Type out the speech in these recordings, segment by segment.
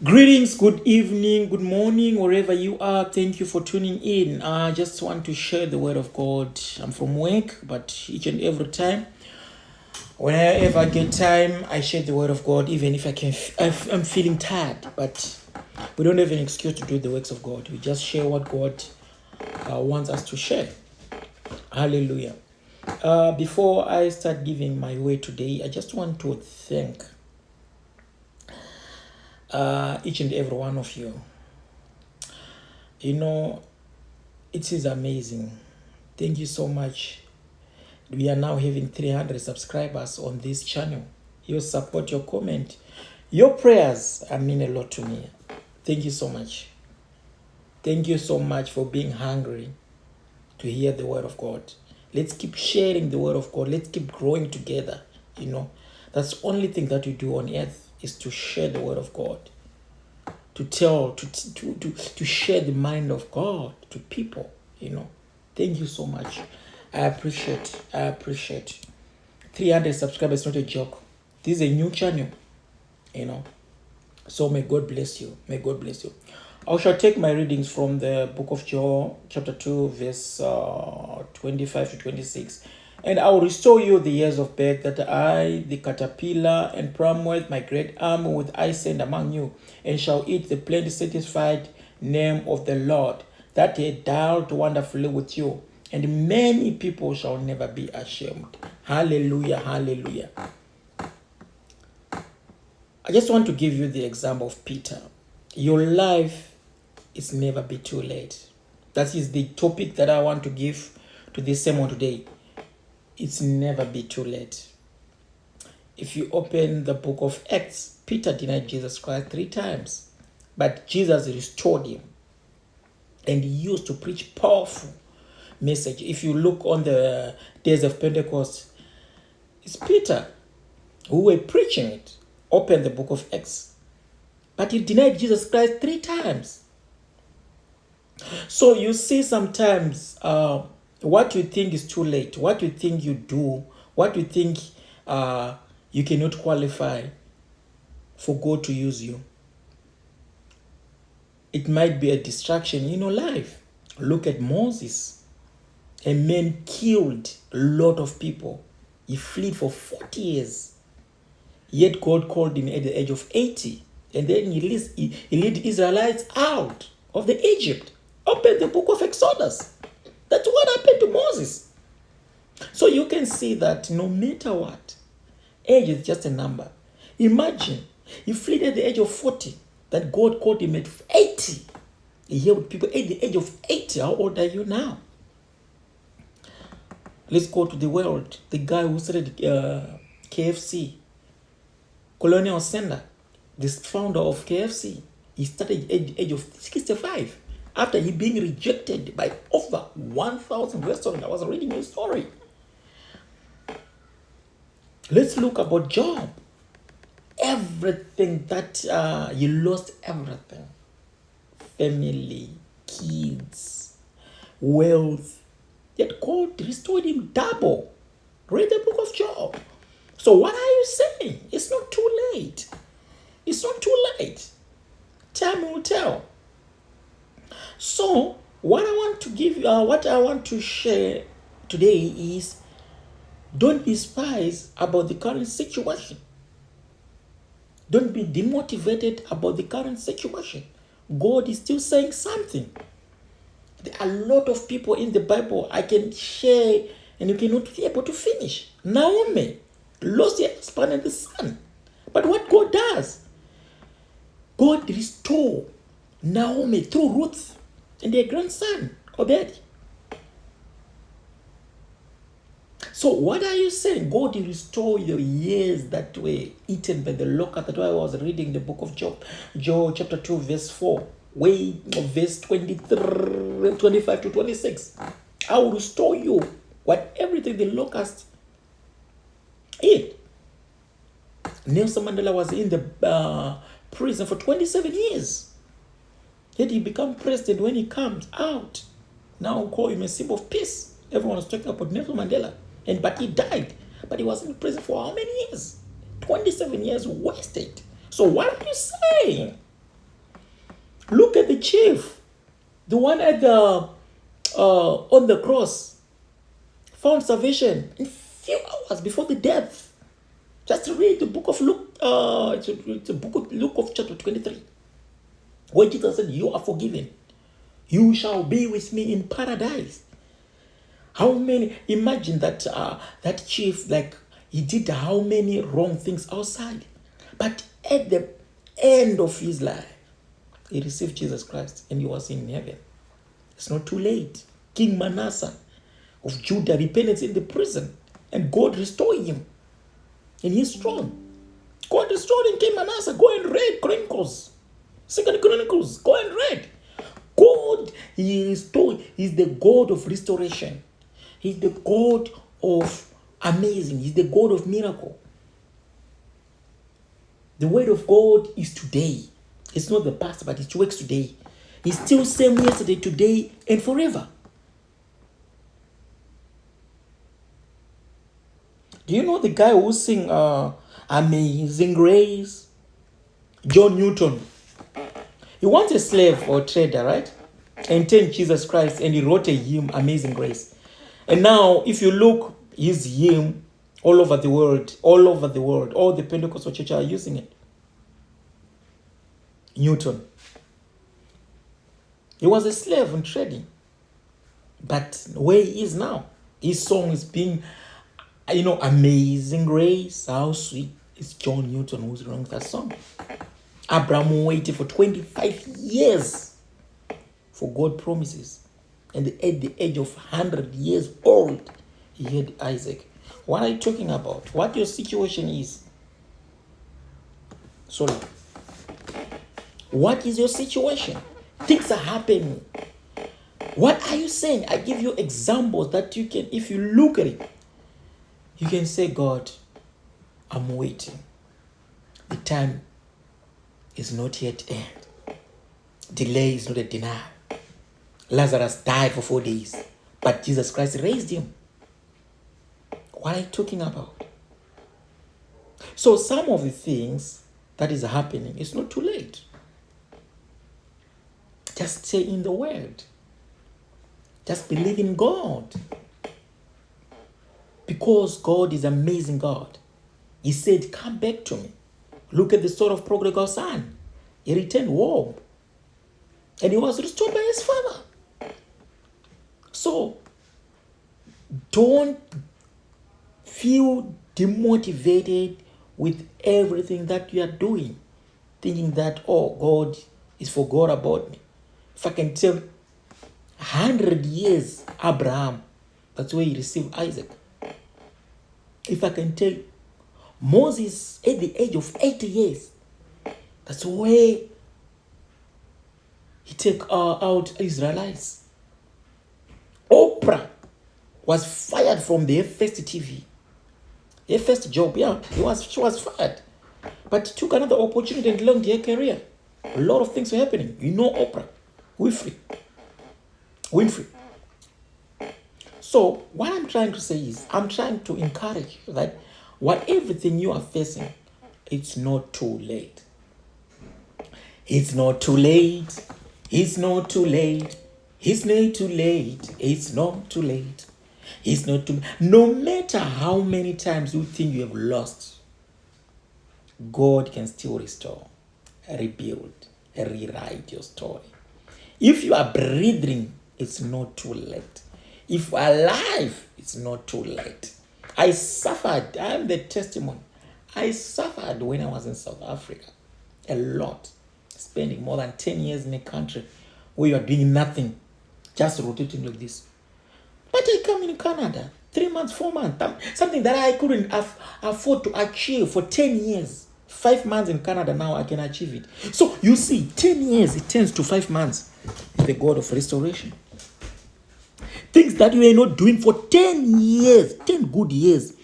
Greetings, good evening, good morning, wherever you are. Thank you for tuning in. I just want to share the word of God. I'm from work, but each and every time, whenever I get time, I share the word of God, even if I'm feeling tired. But we don't have an excuse to do the works of God. We just share what God wants us to share. Hallelujah. Before I start giving my word today, I just want to thank each and every one of you. You know, it is amazing. Thank you so much. We are now having 300 subscribers on this channel. Your support, your comment, your prayers mean a lot to me. Thank you so much. Thank you so much for being hungry to hear the word of God. Let's keep sharing the word of God. Let's keep growing together. You know, that's the only thing that we do on earth is to share the word of God. To share the mind of God to people, you know. Thank you so much. I appreciate. 300 subscribers is not a joke. This is a new channel, you know. So may God bless you. May God bless you. I shall take my readings from the book of Joel, chapter 2, verse 25 to 26. And I will restore you the years of birth that I, the caterpillar and palmworth, my great army, with I send among you, and shall eat the plenty satisfied name of the Lord, that he dealt wonderfully with you. And many people shall never be ashamed. Hallelujah, hallelujah. I just want to give you the example of Peter. Your life is never be too late. That is the topic that I want to give to this sermon today. It's never be too late. If you open the book of Acts, Peter denied Jesus Christ 3 times. But Jesus restored him. And he used to preach powerful message. If you look on the days of Pentecost, it's Peter who were preaching it. Open the book of Acts. But he denied Jesus Christ 3 times. So you see sometimes what you think is too late, what you think you do, what you think you cannot qualify for God to use you. It might be a distraction in your life. Look at Moses. A man killed a lot of people. He fled for 40 years. Yet God called him at the age of 80. And then he led the Israelites out of the Egypt. Open the book of Exodus. That's what happened to Moses. So you can see that no matter what, age is just a number. Imagine, he fled at the age of 40, that God called him at 80. He healed people at the age of 80. How old are you now? Let's go to the world. The guy who started KFC, Colonial Sender, this founder of KFC, he started at the age of 65 after he being rejected by over 1,000 restaurants. I was reading his story. Let's look about Job. Everything that he lost everything. Family, kids, wealth. Yet God restored him double. Read the book of Job. So what are you saying? It's not too late. It's not too late. Time will tell. So what I want to give you, what I want to share today is, don't be surprised about the current situation. Don't be demotivated about the current situation. God is still saying something. There are a lot of people in the Bible I can share and you cannot be able to finish. Naomi lost her husband and the son. But what God does, God restore Naomi through Ruth and their grandson, Obed. So what are you saying? God will restore your years that were eaten by the locust. That's why I was reading the book of Job, chapter 2, verse 4, verse 23, 25 to 26. I will restore you what everything the locust ate. Nelson Mandela was in the prison for 27 years. Yet he became president. When he comes out, now we call him a symbol of peace. Everyone was talking about Nelson Mandela. But he died. But he was in prison for how many years? 27 years wasted. So what are you saying? Look at the chief, the one at the on the cross, found salvation in few hours before the death. Just read the book of Luke. It's a book of Luke of chapter 23, where Jesus said, "You are forgiven. You shall be with me in paradise." How many? Imagine that that chief, like, he did how many wrong things outside, but at the end of his life, he received Jesus Christ and he was in heaven. It's not too late. King Manasseh of Judah repentance in the prison, and God restored him in his throne. God restored him, King Manasseh. Go and read Chronicles, Second Chronicles. Go and read. God, he restored. He's the God of restoration. He's the God of amazing. He's the God of miracle. The word of God is today. It's not the past, but it works today. He's still same yesterday, today, and forever. Do you know the guy who sing Amazing Grace? John Newton. He was a slave or trader, right? And turned Jesus Christ, and he wrote a hymn, Amazing Grace. And now, if you look, his hymn all over the world, all the Pentecostal churches are using it. Newton. He was a slave in trading. But where he is now, his song is being, Amazing Grace, how sweet. It's John Newton who's wrote that song. Abraham waited for 25 years for God promises. And at the age of 100 years old, he had Isaac. What are you talking about? What your situation is? Sorry. What is your situation? Things are happening. What are you saying? I give you examples that you can, if you look at it, you can say, God, I'm waiting. The time is not yet end. Delay is not a denial. Lazarus died for 4 days, but Jesus Christ raised him. What are you talking about? So some of the things that is happening, it's not too late. Just stay in the word. Just believe in God. Because God is an amazing God. He said, come back to me. Look at the story of prodigal son. He returned home. And he was restored by his father. So, don't feel demotivated with everything that you are doing. Thinking that, oh, God is forgot about me. If I can tell 100 years, Abraham, that's where he received Isaac. If I can tell Moses at the age of 80 years, that's where he take out Israelites. Oprah was fired from the first TV. Her first job, she was fired. But took another opportunity and launched her career. A lot of things were happening. You know Oprah Winfrey. So what I'm trying to say is, I'm trying to encourage you that everything you are facing, it's not too late. It's not too late. It's not too late. It's not too late. It's not too late. It's not too. No matter how many times you think you have lost, God can still restore, rebuild, rewrite your story. If you are breathing, it's not too late. If you are alive, it's not too late. I suffered. I am the testimony. I suffered when I was in South Africa. A lot. Spending more than 10 years in a country where you are doing nothing. Just rotating like this. But I come in Canada, 3 months, 4 months. Something that I couldn't afford to achieve for 10 years. 5 months in Canada, now I can achieve it. So you see, 10 years, it turns to 5 months. It's the God of restoration. Things that you are not doing for 10 years, 10 good years.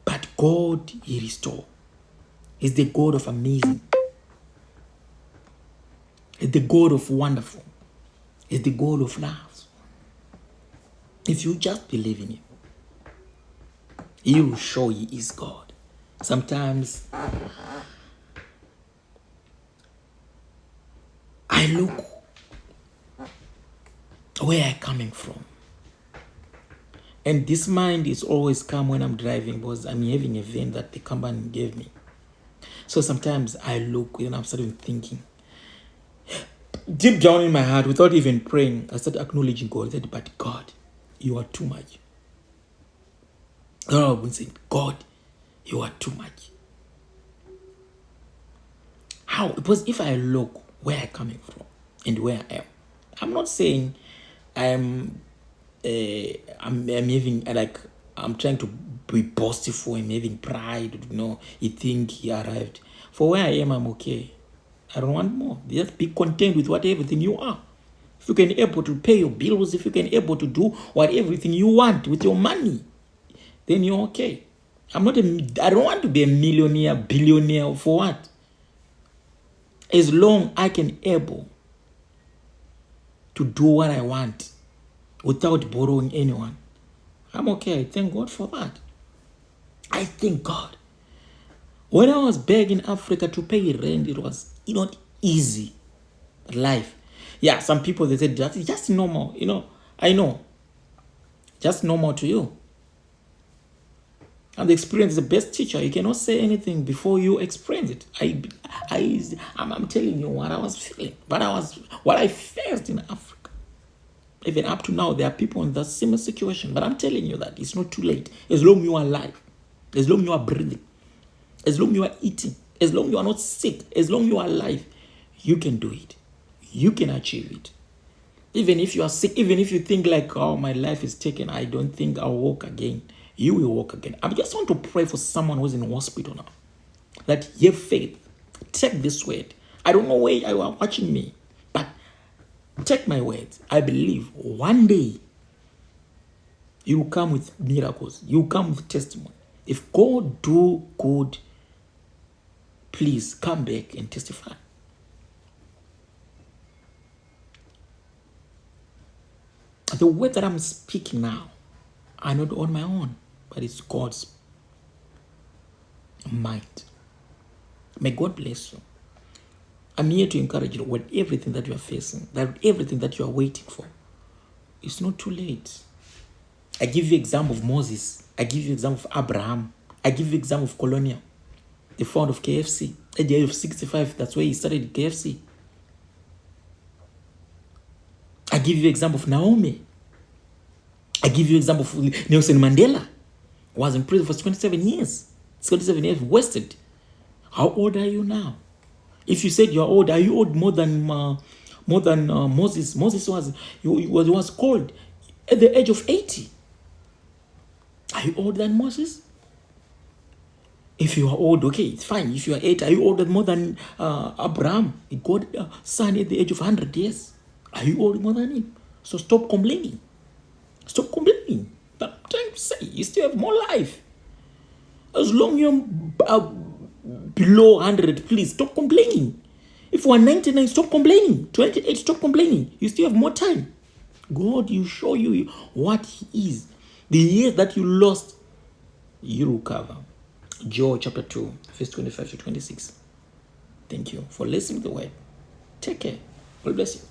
But God, He restores. He's the God of amazing. He's the God of wonderful. He's the God of love. If you just believe in Him, He will show He is God. Sometimes I look where I'm coming from. And this mind is always calm when I'm driving because I'm having a van that the company gave me. So sometimes I look and I'm starting thinking. Deep down in my heart, without even praying, I started acknowledging God. I said, but God, you are too much. I've been saying, God, you are too much. How? Because if I look where I'm coming from and where I am, I'm not saying I'm having I'm trying to be boastful and having pride. You think he arrived. For where I am, I'm okay. I don't want more. Just be content with what everything you are. If you can able to pay your bills, if you can able to do what everything you want with your money, then you're okay. I don't want to be a millionaire, billionaire. For what? As long I can able to do what I want without borrowing anyone, I'm okay. I thank God for that. I thank God. When I was back in Africa to pay rent, it was not easy life. Yeah, some people, they said that's just normal. I know. Just normal to you. And the experience is the best teacher. You cannot say anything before you experience it. I'm telling you what I was feeling. What I faced in Africa. Even up to now, there are people in that similar situation. But I'm telling you that it's not too late. As long as you are alive, as long as you are breathing, as long as you are eating, as long as you are not sick, as long as you are alive, you can do it. You can achieve it. Even if you are sick, even if you think like, oh, my life is taken, I don't think I'll walk again. You will walk again. I just want to pray for someone who's in hospital now. That you have faith. Take this word. I don't know where you are watching me, but take my words. I believe one day you will come with miracles. You will come with testimony. If God do good, please come back and testify. The word that I'm speaking now are not on my own, but it's God's might. May God bless you. I'm here to encourage you with everything that you are facing, that everything that you are waiting for. It's not too late. I give you example of Moses. I give you example of Abraham. I give you example of Colonial, the founder of KFC. At the age of 65, that's where he started KFC. I give you example of Naomi. I give you example of Nelson Mandela. Was in prison for 27 years. 27 years wasted. How old are you now? If you said you're old, are you old more than Moses? Moses was called at the age of 80. Are you older than Moses? If you are old, okay, it's fine. If you are 8, are you older more than Abraham? He got a son at the age of 100 years. Are you older more than him? So stop complaining. Stop complaining. But I'm trying to say, you still have more life. As long as you're below 100, please stop complaining. If you are 99, stop complaining. 28, stop complaining. You still have more time. God will show you what He is. The years that you lost, you recover. Joel chapter 2, verse 25 to 26. Thank you for listening to the word. Take care. God bless you.